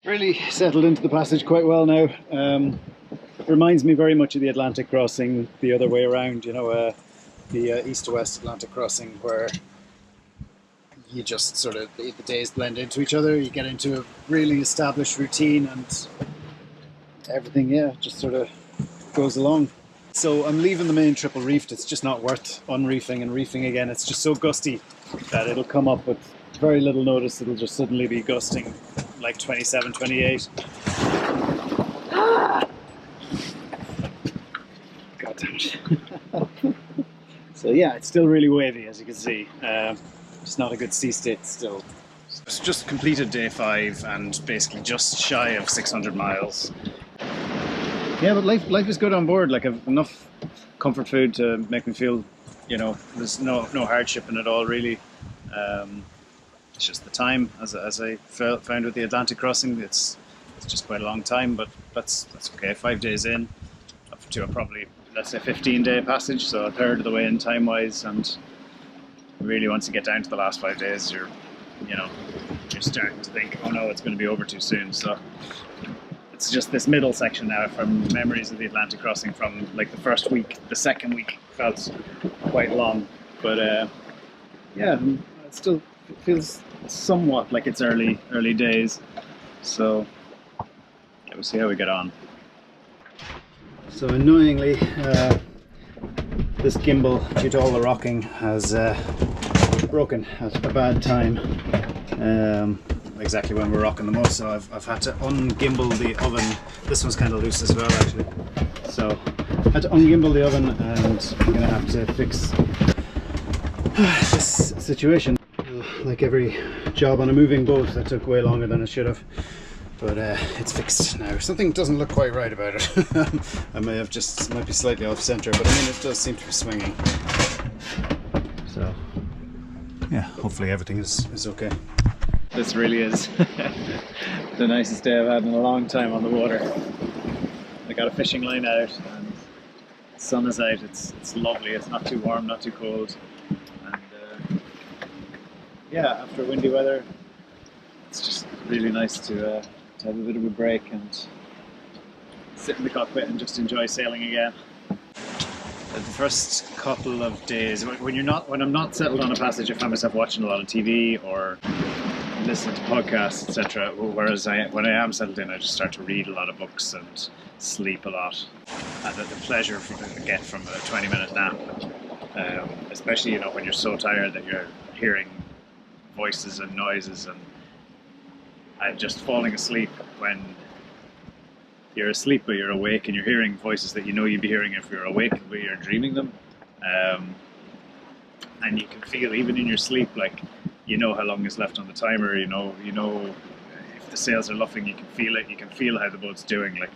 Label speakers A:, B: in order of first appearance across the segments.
A: Really settled into the passage quite well now. Reminds me very much of the Atlantic crossing the other way around, you know, the east to west Atlantic crossing, where you just sort of, the days blend into each other, you get into a really established routine and everything, yeah, just sort of goes along. So I'm leaving the main triple reefed. It's just not worth unreefing and reefing again. It's just so gusty that it'll come up with very little notice. It'll just suddenly be gusting like 27, 28. God damn it. So yeah, it's still really wavy, as you can see. It's not a good sea state still. It's just completed day 5 and basically just shy of 600 miles. Yeah, but life is good on board. Like, I've enough comfort food to make me feel, you know, there's no hardship in it all really. It's just the time, as I found with the Atlantic crossing, it's just quite a long time, but that's okay. 5 days in, up to a probably, let's say, 15-day passage, so a third of the way in time-wise, and really once you get down to the last 5 days, you're starting to think, oh no, it's going to be over too soon. So it's just this middle section now from memories of the Atlantic crossing from like the first week. The second week felt quite long, but yeah, it still feels somewhat like it's early days. So yeah, we'll see how we get on. So annoyingly, this gimbal, due to all the rocking, has broken at a bad time. Exactly when we're rocking the most, so I've had to ungimbal the oven. This one's kind of loose as well, actually. So I had to ungimbal the oven, and I'm gonna have to fix this situation. Like every job on a moving boat, that took way longer than it should have. But it's fixed now. Something doesn't look quite right about it. I might be slightly off center, but I mean, it does seem to be swinging. So yeah, hopefully everything is okay. This really is the nicest day I've had in a long time on the water. I got a fishing line out and the sun is out. It's lovely. It's not too warm, not too cold. And yeah, after windy weather, it's just really nice to have a bit of a break and sit in the cockpit and just enjoy sailing again. The first couple of days, when I'm not settled on a passage, I find myself watching a lot of TV or listening to podcasts, etc. Whereas when I am settled in, I just start to read a lot of books and sleep a lot. And the pleasure I get from a 20-minute nap, especially, you know, when you're so tired that you're hearing voices and noises, and just falling asleep when you're asleep but you're awake and you're hearing voices that you know you'd be hearing if you're awake but you're dreaming them, and you can feel even in your sleep, like, you know how long is left on the timer, you know if the sails are luffing, you can feel it, you can feel how the boat's doing. Like,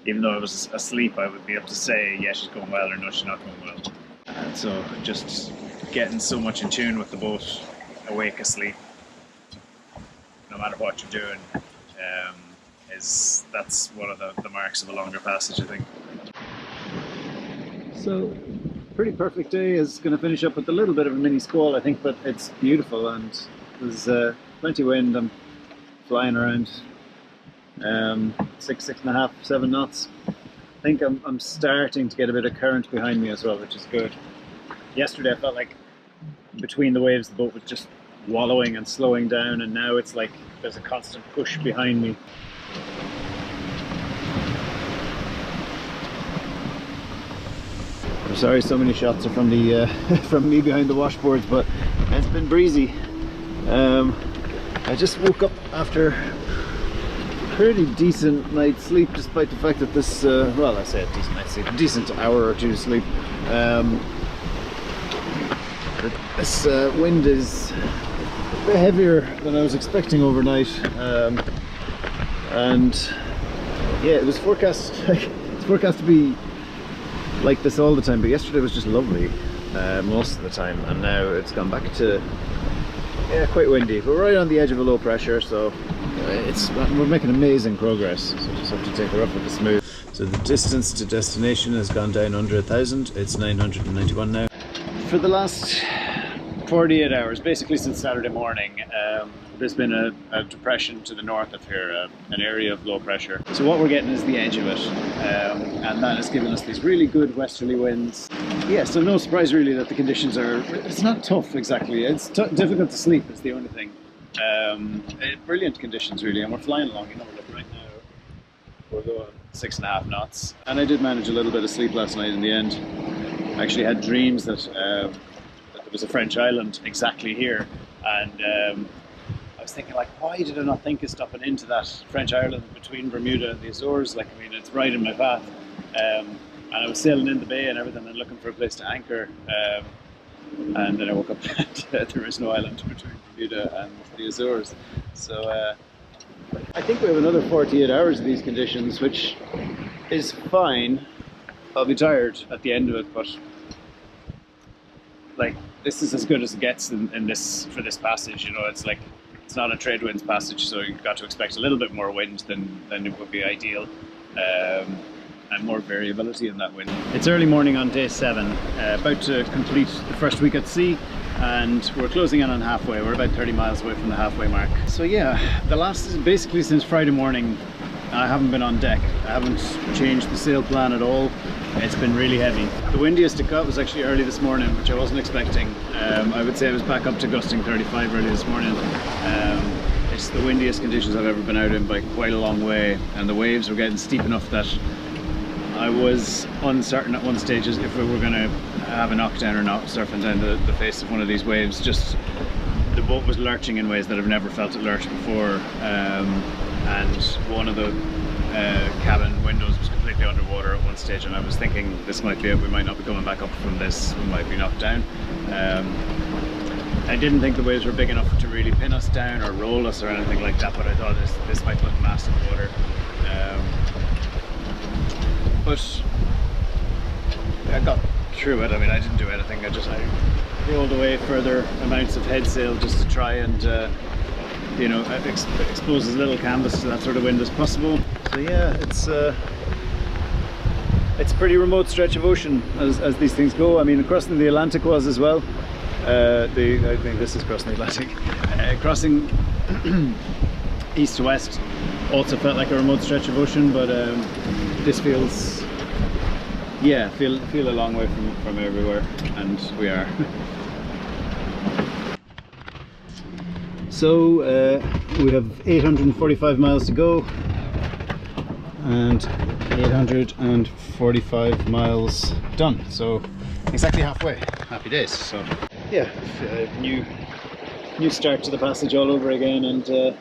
A: even though I was asleep, I would be able to say, yeah, she's going well, or no, she's not going well. And so just getting so much in tune with the boat, awake, asleep, no matter what you're doing, that's one of the marks of a longer passage, I think. So, pretty perfect day. Is going to finish up with a little bit of a mini squall, I think, but it's beautiful and there's plenty of wind. I'm flying around 6.5, 7 knots. I think I'm starting to get a bit of current behind me as well, which is good. Yesterday I felt like between the waves the boat was just wallowing and slowing down, and now it's like there's a constant push behind me. I'm sorry so many shots are from the from me behind the washboards, but it's been breezy. I just woke up after a pretty decent night's sleep, despite the fact that this well, I say a decent night's sleep, a decent hour or two sleep. This wind is a bit heavier than I was expecting overnight, and yeah, it was forecast it's forecast to be like this all the time, but yesterday was just lovely most of the time, and now it's gone back to quite windy. We're right on the edge of a low pressure, so we're making amazing progress, so just have to take the rough with the smooth. So the distance to destination has gone down under 1,000. It's 991 now. For the last 48 hours, basically since Saturday morning, there's been a depression to the north of here, an area of low pressure. So what we're getting is the edge of it, and that has given us these really good westerly winds. Yeah, so no surprise really that the conditions are, it's not tough exactly, it's difficult to sleep is the only thing. Brilliant conditions really, and we're flying along, you know, look right now, we're going 6.5 knots. And I did manage a little bit of sleep last night in the end. I actually had dreams that there was a French island exactly here, and I was thinking, like, why did I not think of stopping into that French island between Bermuda and the Azores? Like, I mean, it's right in my path. And I was sailing in the bay and everything and looking for a place to anchor. And then I woke up and there is no island between Bermuda and the Azores. So I think we have another 48 hours of these conditions, which is fine. I'll be tired at the end of it, but like, this is as good as it gets in this, for this passage, you know. It's like, it's not a trade winds passage, so you've got to expect a little bit more wind than it would be ideal, and more variability in that wind. It's early morning on day 7, about to complete the first week at sea, and we're closing in on halfway. We're about 30 miles away from the halfway mark. So yeah, the last, basically since Friday morning, I haven't been on deck. I haven't changed the sail plan at all. It's been really heavy. The windiest it got was actually early this morning, which I wasn't expecting. I would say I was back up to gusting 35 early this morning. It's the windiest conditions I've ever been out in by quite a long way, and the waves were getting steep enough that I was uncertain at one stage if we were going to have a knockdown or not, surfing down the face of one of these waves. Just, the boat was lurching in ways that I've never felt it lurch before, and one of the cabin windows was completely underwater at one stage, and I was thinking this might be it, we might not be coming back up from this, we might be knocked down. I didn't think the waves were big enough to really pin us down or roll us or anything like that, but I thought this might put massive water. But I got through it. I mean, I didn't do anything, I rolled away further amounts of head sail just to try and you know, expose as little canvas to that sort of wind as possible. So yeah, it's a pretty remote stretch of ocean as these things go. I mean, crossing the Atlantic was as well. I think this is crossing the Atlantic. Crossing east to west also felt like a remote stretch of ocean, but this feels, yeah, feel a long way from everywhere, and we are. So we have 845 miles to go, and 845 miles done, so exactly halfway. Happy days. So yeah, new start to the passage all over again, and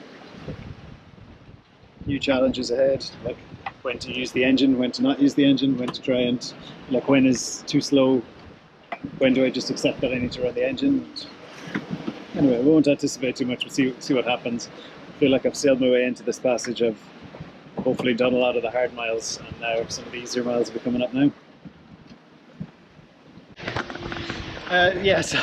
A: new challenges ahead, like when to use the engine, when to not use the engine, when to try and, like, when is too slow, when do I just accept that I need to run the engine. Anyway, we won't anticipate too much, we'll see what happens. I feel like I've sailed my way into this passage. I've hopefully done a lot of the hard miles, and now some of the easier miles will be coming up now. Yes,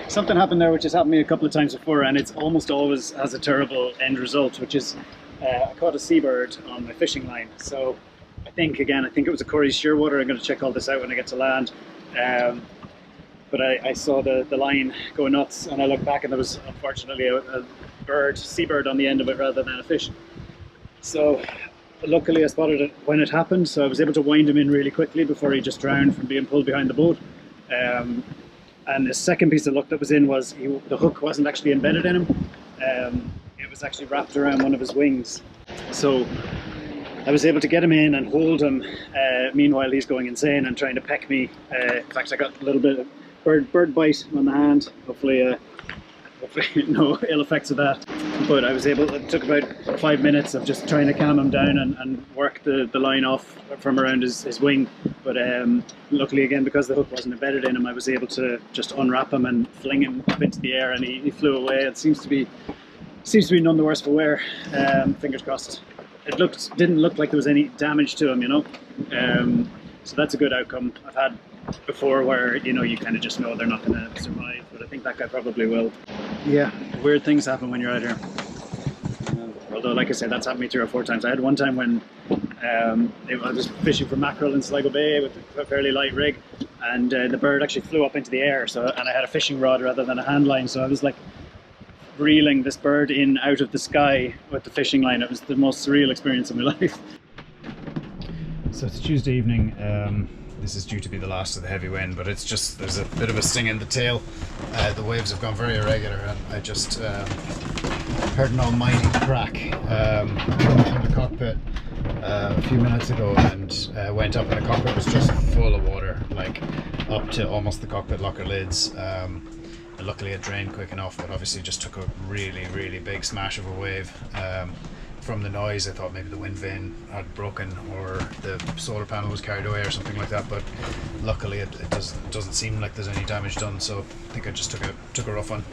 A: something happened there which has happened to me a couple of times before, and it's almost always has a terrible end result, which is I caught a seabird on my fishing line. So I think it was a Cory's Shearwater. I'm going to check all this out when I get to land. But I saw the line go nuts, and I looked back and there was unfortunately a seabird on the end of it rather than a fish. So luckily I spotted it when it happened, so I was able to wind him in really quickly before he just drowned from being pulled behind the boat. And the second piece of luck that was in was the hook wasn't actually embedded in him. It was actually wrapped around one of his wings. So I was able to get him in and hold him. Meanwhile, he's going insane and trying to peck me. In fact, I got a little bit of bird bite on the hand. Hopefully no ill effects of that. But I was able, it took about 5 minutes of just trying to calm him down and work the line off from around his wing. But luckily, again, because the hook wasn't embedded in him, I was able to just unwrap him and fling him up into the air, and he flew away. It seems to be none the worse for wear. Fingers crossed. It didn't look like there was any damage to him, you know. So that's a good outcome. I've had before where, you know, you kind of just know they're not going to survive, but I think that guy probably will. Yeah, weird things happen when you're out here. Although, like I said, that's happened to me 3 or 4 times. I had one time when I was fishing for mackerel in Sligo Bay with a fairly light rig, and the bird actually flew up into the air. And I had a fishing rod rather than a hand line, so I was like reeling this bird in out of the sky with the fishing line. It was the most surreal experience of my life. So it's Tuesday evening. This is due to be the last of the heavy wind, but it's just, there's a bit of a sting in the tail. The waves have gone very irregular, and I just heard an almighty crack coming from the cockpit a few minutes ago, and went up, and the cockpit was just full of water, like up to almost the cockpit locker lids. And luckily it drained quick enough, but obviously just took a really big smash of a wave. From the noise, I thought maybe the wind vane had broken or the solar panel was carried away or something like that, but luckily it doesn't seem like there's any damage done, so I think I just took a rough one.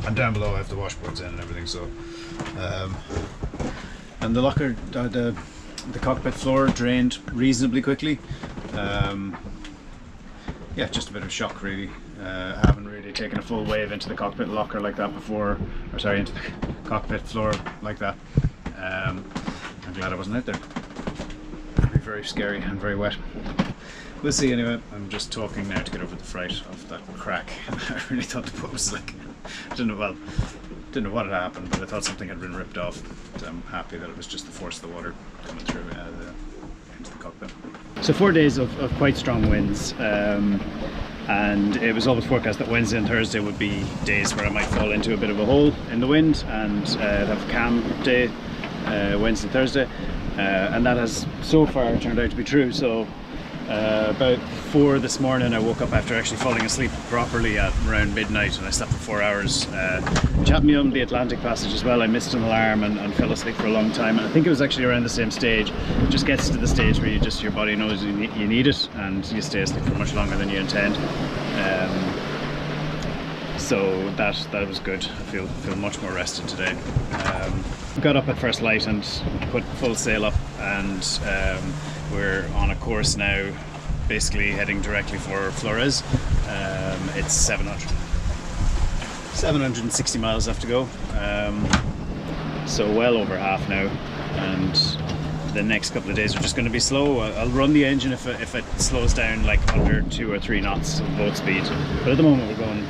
A: And down below I have the washboards in and everything, so and the locker, the cockpit floor drained reasonably quickly. Yeah, just a bit of shock really. I haven't really taken a full wave into the cockpit locker like that before, or sorry, into the cockpit floor like that. I'm glad I wasn't out there. It'd be very scary and very wet. We'll see anyway. I'm just talking now to get over the fright of that crack. I really thought the boat was like, didn't know what had happened, but I thought something had been ripped off. So I'm happy that it was just the force of the water coming through into the cockpit. So 4 days of quite strong winds. And it was always forecast that Wednesday and Thursday would be days where I might fall into a bit of a hole in the wind, and have a calm day Wednesday and Thursday, and that has so far turned out to be true. So about 4 this morning I woke up after actually falling asleep properly at around midnight, and I slept for 4 hours, which happened me on the Atlantic passage as well. I missed an alarm and fell asleep for a long time, and I think it was actually around the same stage. It just gets to the stage where your body knows you need it, and you stay asleep for much longer than you intend. So that was good. I feel much more rested today. Got up at first light and put full sail up, and we're on a course now, basically heading directly for Flores. It's 760 miles left to go, so well over half now, and the next couple of days are just going to be slow. I'll run the engine if it slows down like under 2 or 3 knots of boat speed, but at the moment we're going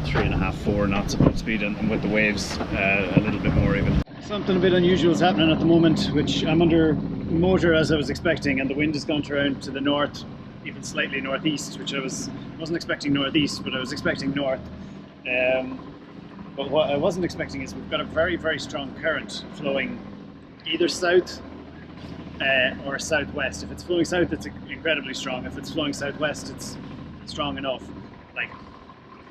A: 3.5, 4 knots of boat speed, and with the waves a little bit more even. Something a bit unusual is happening at the moment, which I'm under motor as I was expecting, and the wind has gone around to the north, even slightly northeast, which I wasn't expecting northeast, but I was expecting north. But what I wasn't expecting is we've got a very strong current flowing either south or southwest. If it's flowing south, it's incredibly strong. If it's flowing southwest, it's strong enough, like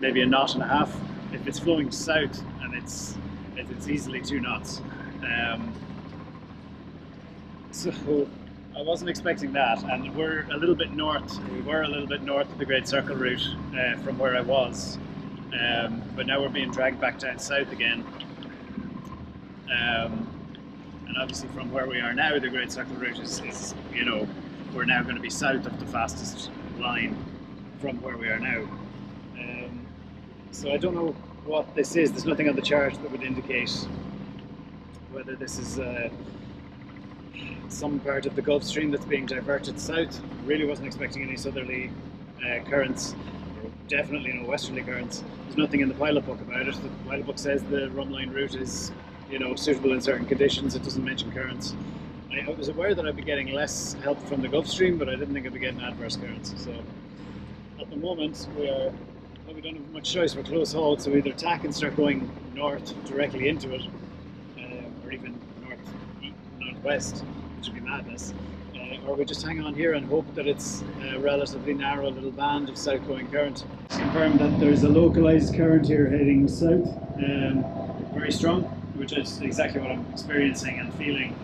A: maybe 1.5 knots. If it's flowing south, and it's easily 2 knots. So I wasn't expecting that, and we were a little bit north of the Great Circle route from where I was, but now we're being dragged back down south again. And obviously from where we are now, the Great Circle route is we're now going to be south of the fastest line from where we are now. So I don't know what this is. There's nothing on the chart that would indicate whether this is some part of the Gulf Stream that's being diverted south. Really wasn't expecting any southerly currents, or definitely no westerly currents. There's nothing in the pilot book about it. The pilot book says the rumline route is suitable in certain conditions. It doesn't mention currents. I was aware that I'd be getting less help from the Gulf Stream, but I didn't think I'd be getting adverse currents. So at the moment we don't have much choice. We're close hauled, so we either tack and start going north directly into it, or even northwest, which would be madness, or we just hang on here and hope that it's a relatively narrow little band of south-going current. It's confirmed that there's a localized current here heading south, very strong, which is exactly what I'm experiencing and feeling.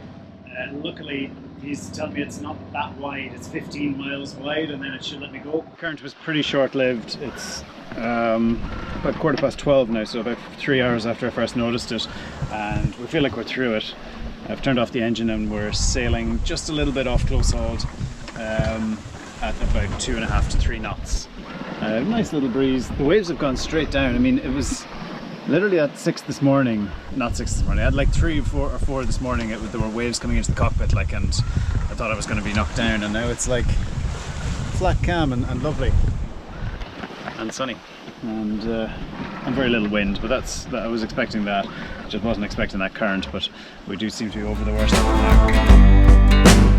A: Luckily, he's telling me it's not that wide. It's 15 miles wide, and then it should let me go. Current was pretty short-lived. It's about 12:15 now, so about 3 hours after I first noticed it, and we feel like we're through it. I've turned off the engine and we're sailing just a little bit off close hauled at about 2.5 to 3 knots. Nice little breeze. The waves have gone straight down. I mean, it was literally at 6 this morning, not 6 this morning, I had like 3 or 4 this morning. There were waves coming into the cockpit, and I thought I was going to be knocked down, and now it's like flat calm and lovely and sunny. and very little wind, but I was expecting that. Just wasn't expecting that current, but we do seem to be over the worst of it now.